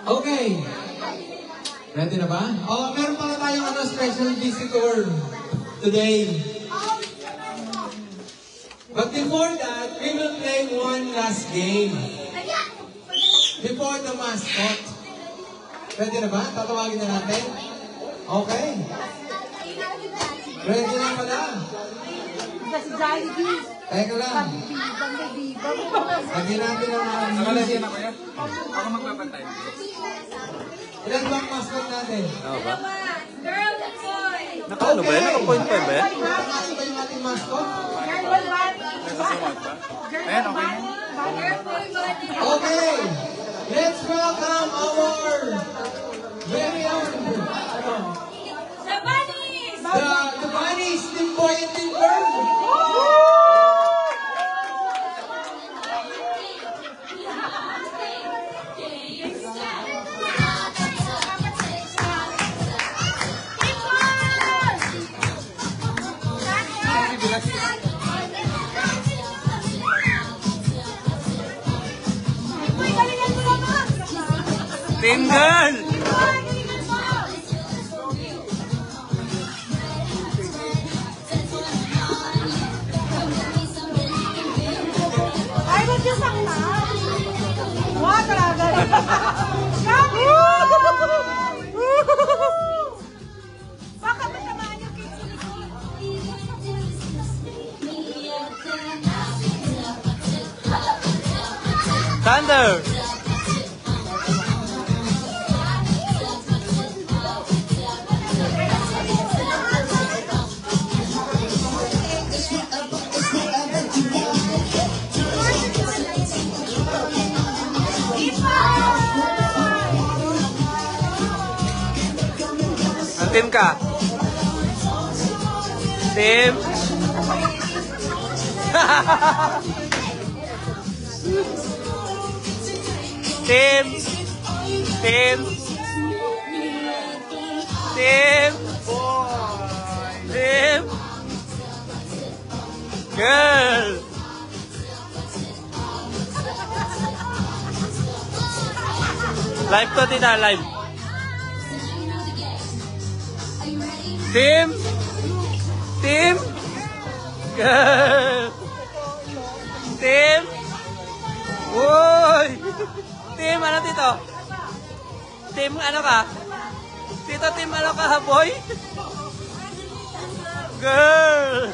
Okay. Ready na ba? Oh, meron pala tayong special visitor today. But before that, we will play one last game. Before the mascot. Ready na ba? Tatawagin na natin? Okay. Ready na pala? Teka lang. Lagyan natin ang music. Ako magpapantay. Ilan bang mascot natin? Ano ba? Girl and boy! Naka-ano ba yan? Naka-point 5 ba yan? Nakapasok ba yung ating mascot? Nagsasamad ba? Ayan, okay na. Girl, boy, body. Okay. Let's welcome our very own The bunnies! the bunnies, Team Boy and Team Girl. Team Girl! Ay, ba't yung sakta? Wow, talaga. Baka matamaan yung Thunder! Ang team ka? Team? Team? Team? Team? Team? Girl! Live to din na, live. Team? Team? Girl! Team? Uy! Team, ano dito? Team, ano ka? Dito, team, ano ka, boy? Girl!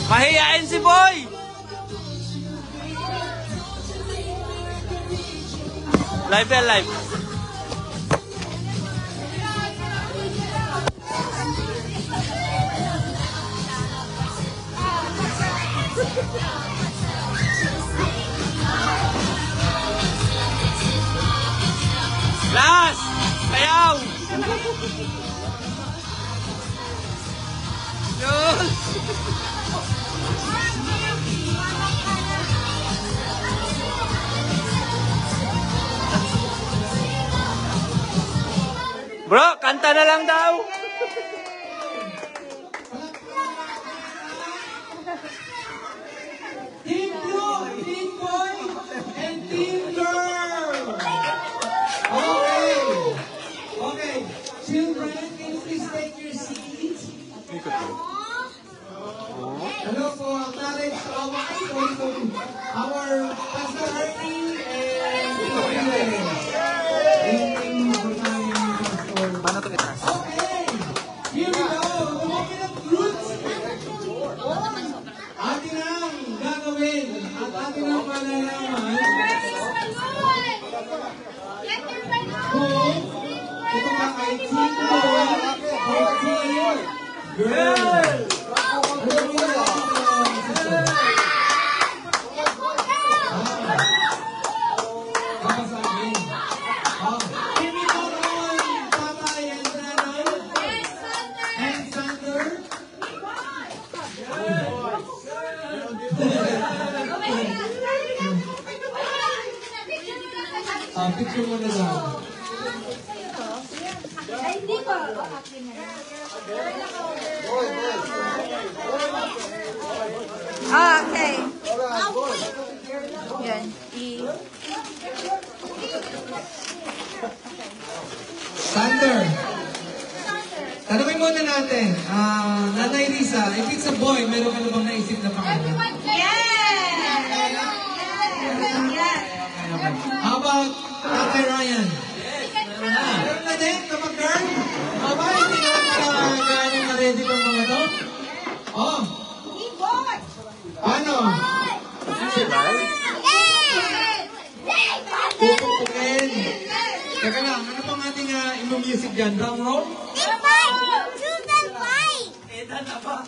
Mahiyain si boy! Live yan, live. Last! Sayaw! Yun! Bro, kanta na lang daw. Team Blue, Team Boy, and Team Girl. Okay. Okay. Children, can you please take your seats? Hello po, acknowledge our Pastor Ernie and Paano ito itras? okay, here we go. The moment of truth. Atin ang gagawin at atin ang malalaman kung ito ba kay Team Boy or Team Girl. Picture mo na lang. Ay, hindi ko. Ah, okay. Yan. Thunder. Tanungin muna natin, Nanay Risa, if it's a boy, meron ka na bang naisip na pangalan? Yes! Yes! How about Tatay Ryan? Meron na din, kapag girl? Aba, hindi na gano'ng na-ready pang mga to? Oh, paano? Pupupukin. Teka lang, ano pang ating imo-music dyan? Drum roll? Edan na ba?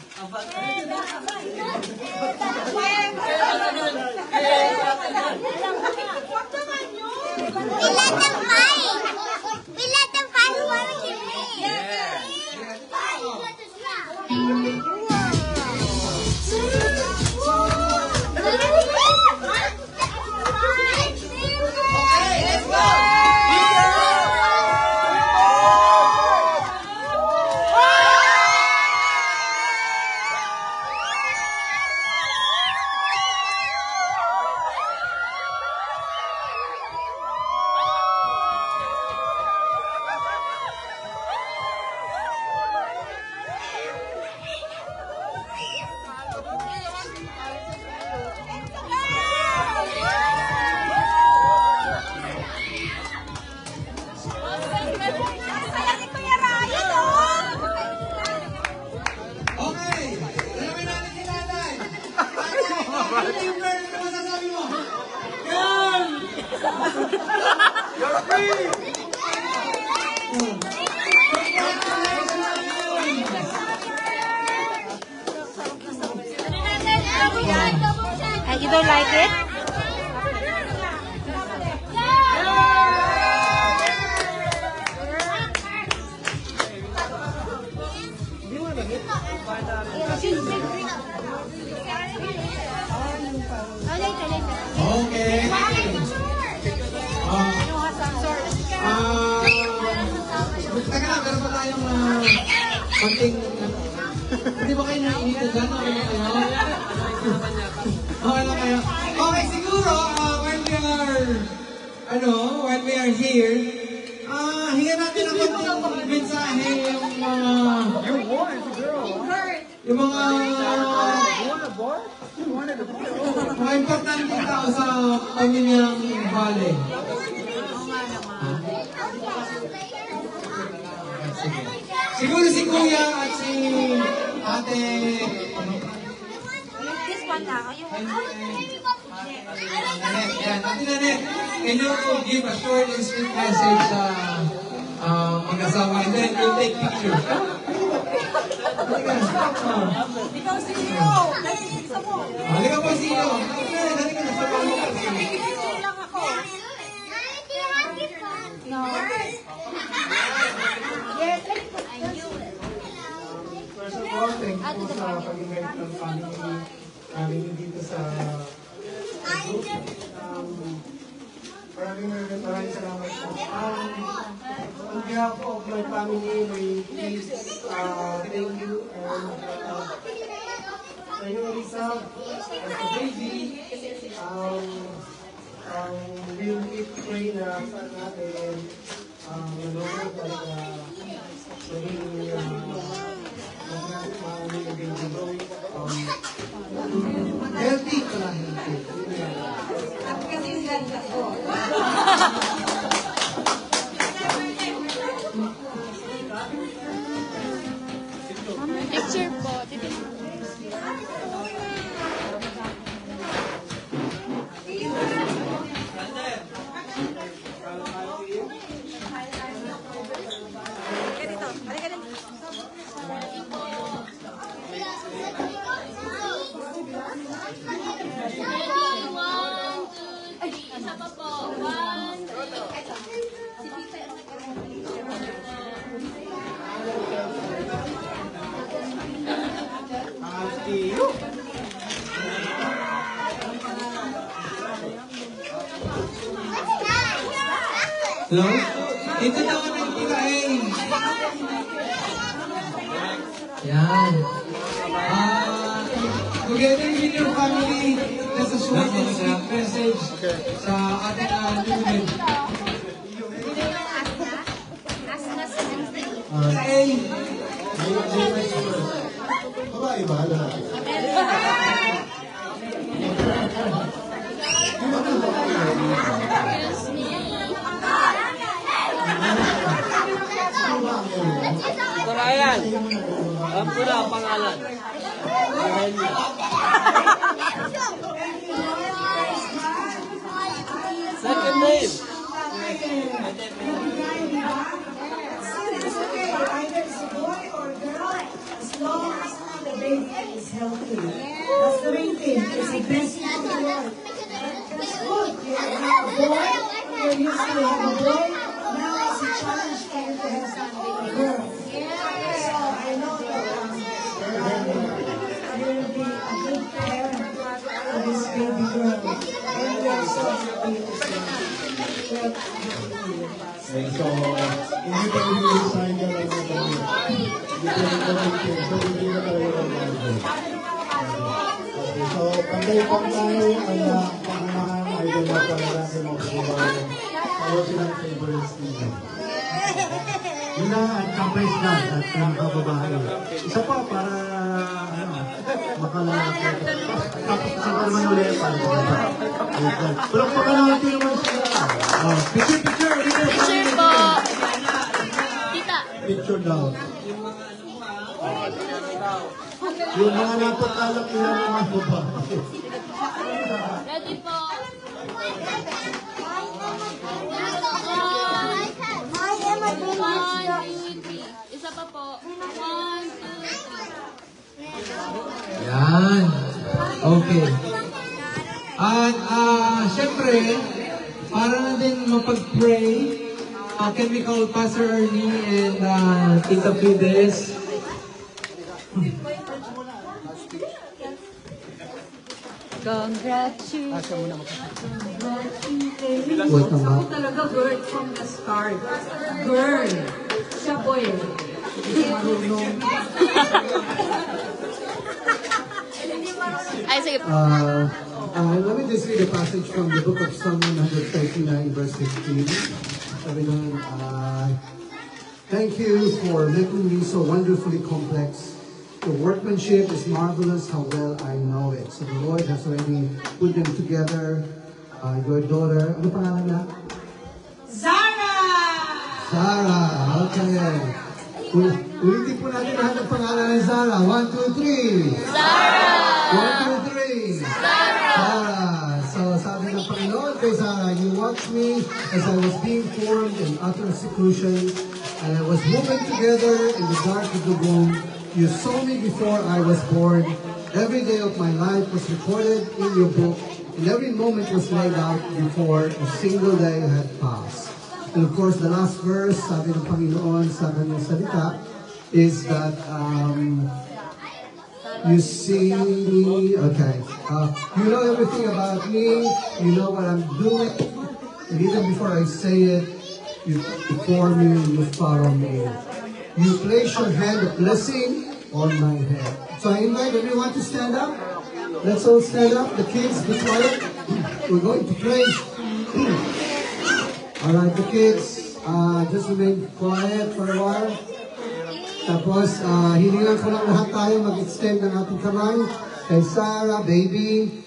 Okay, tanungin natin si Tatay. Tatay, team girl, ano masasabi mo? Girl! You're free! You don't like it? Okay. Teka lang, meron pa tayong konting... Hindi ba kayo naiinit dyan? Okay na kayo? Okay na kayo? Okay, siguro, when we are here, hingan natin ang konting mensahe yung mga importanteng tao sa pamilyang Vale. Siguro si Kuya at si Ate... This one lang. Yan, Ate Nanette, can you give a short and sweet message sa mag-asawa and then we'll take pictures. Ikaw si Leo. Isa mo. Halika po si Leo. Halika na sa pangmo po si Leo. Picture lang ako. No. Yes. First of all, thank you po sa pag-invite ng family dito sa maraming salamat po. On behalf of my family, may please thank you and thank you, Lisa, and the baby. We'll keep praying na saan natin nanonood at Healthy ka lang. Kasi yung ganda ko. Picture po. Hello? Ito naman ang pikain. Yan. Together with your family, just a short and sweet message sa ating student. Say, Babae ba? Ryan, alam ko na ang pangalan. Second name. It's okay, either it's a boy or a girl, as long as the baby is healthy. That's the main thing. It's the best thing in the world. That's good. You have a boy, you're used to have a boy. Now it's a challenge for you to have a girl. So I know that you will be a good parent for this baby girl. And we are so happy to see you. Okay, so, hindi pa rin yung sign ka lang ng kami. Hindi pa rin kami, so hindi na talaga ng mga. Okay, so, pantay-pang tayo ang pangunahan ay dalawa lalaki mo kumabayan. Ayaw silang favorites nila. Yun na, at kampres na, at nakababae. Isa pa, para, makalaki. Tapos, isa pa naman ulit, para pero pagkalaki naman sila. Picture, Picture po. Tita. Picture daw. Yung mga napakalap nila mga babae. Ready po. Isa pa po. 1, 2, 3. yan. Okay. At syempre, para na din mapag-pray, can we call Pastor Ernie and Tita Fides? Congratulations. Ako talaga girl from the start. Girl. Siya boy. Hindi marunong. Ay, sige po. Let me just read a passage from the book of Psalm 139, verse 15. Sabi nun, thank you for making me so wonderfully complex. Your workmanship is marvelous, how well I know it. So the Lord has already put them together. Your daughter, ano pangalan niya? Zara! Sarah, okay. Ulitin po natin lahat ng pangalan ng Sarah. 1, 2, 3. Sarah! 1, 2, 3. Sarah. So sabi ng Panginoon kay Sarah, you watched me as I was being formed in utter seclusion, and I was woven together in the dark of the womb. You saw me before I was born. Every day of my life was recorded in your book, and every moment was laid out before a single day had passed. And of course, the last verse, sabi ng Panginoon sa kanyang salita, is that you see me, okay, you know everything about me, you know what I'm doing, and even before I say it, you before me, you follow me. You place your hand of blessing on my head. So I invite everyone to stand up. Let's all stand up. The kids, be quiet. We're going to pray. Alright, the kids, just remain quiet for a while. Tapos, hiningan ko lang lahat tayo mag-extend ng ating kamay kay Sarah, baby.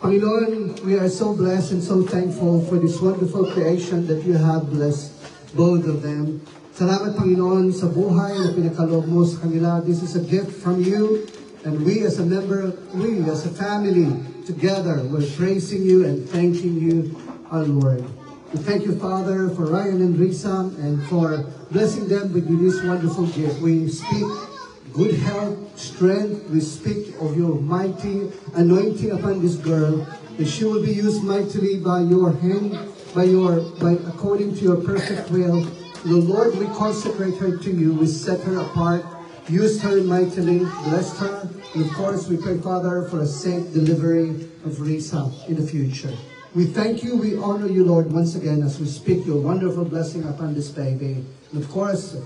Panginoon, we are so blessed and so thankful for this wonderful creation that you have blessed both of them. Salamat, Panginoon, sa buhay na pinakaloob mo sa kanila. This is a gift from you. And we as a member, we as a family, together, we're praising you and thanking you, our Lord. We thank you, Father, for Ryan and Risa and for blessing them with this wonderful gift. We speak good health, strength. We speak of your mighty anointing upon this girl, that she will be used mightily by your hand, by according to your perfect will. The Lord, we consecrate her to you. We set her apart. Use her mightily. Bless her. And of course, we pray, Father, for a safe delivery of Risa in the future. We thank you. We honor you, Lord, once again as we speak your wonderful blessing upon this baby. And of course,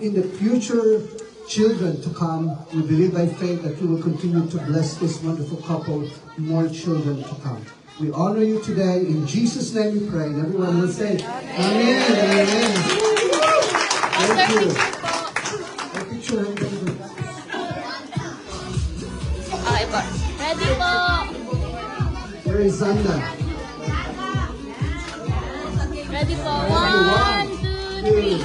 in the future children to come. We believe by faith that you will continue to bless this wonderful couple, more children to come. We honor you today. In Jesus' name we pray. And everyone will say, Amen. Amen. Thank you. A picture. Okay po. Ready po. Where is Zanda? Ready po. 1, 2, 3.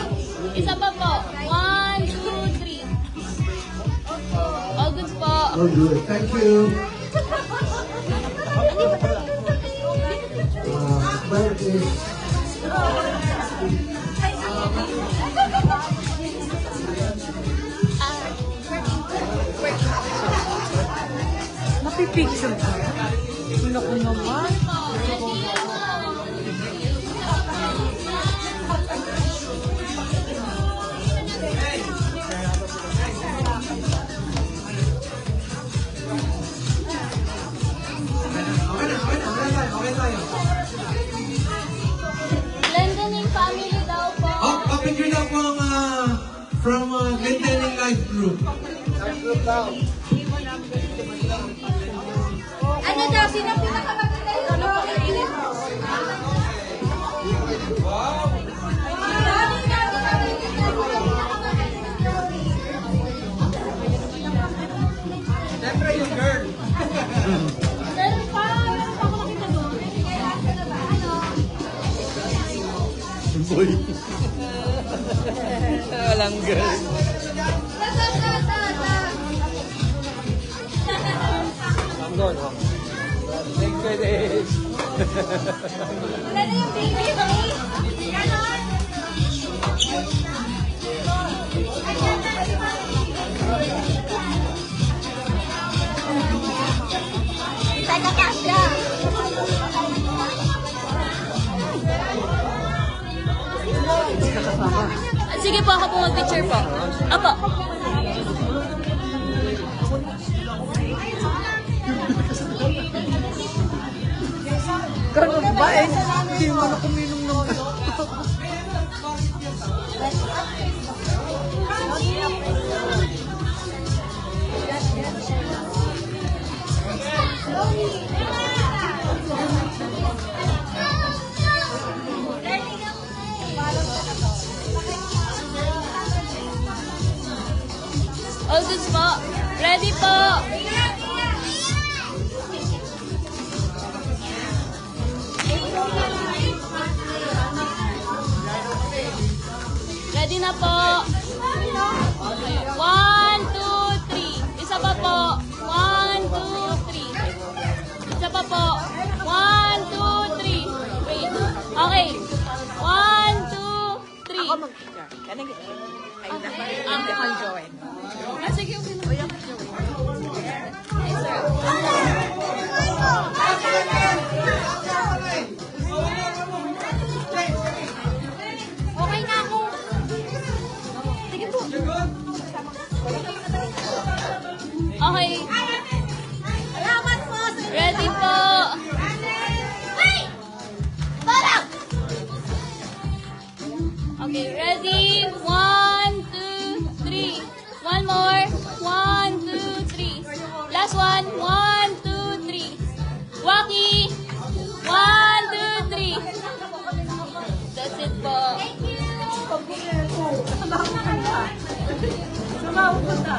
Isa pa po. 1, 2, 3. All goods po. Oh, good. Thank you. Where is... Napipicture ka? Wala ko naman. Glendening family daw po. Picture daw po ang from Glendening Life Group. Ano daw? Sino pinakamaganda yung ano? Siyempre yung girl. Meron pa ako makita doon. Boy. Walang girl. I'm going home. Thank goodness. Wala na yung baby mo. Ganon. Taga-kasya. Sige po, ako po mag-picture po. Apo. Ganun ba eh? Hindi mo na kuminom ng... All goods po. Ready po. Ready na po. 1, 2, 3. Isa pa po. 1, 2, 3. Isa pa po. 1, 2, 3. Wait. Okay. 1, 2, 3. Ako mag-picture. Ganun yun. Ay, hindi ako join. Sige, okay na. Okay na ako. Sige po. Okay. Salamat po. Ready po. Wait! Parang! Okay, ready? 1, 2, 3. One more. 1, 2, 3. Last one. 1, 2, 3. Waki. 1, 2, 3. That's it po. Thank you. Sumawa ko na.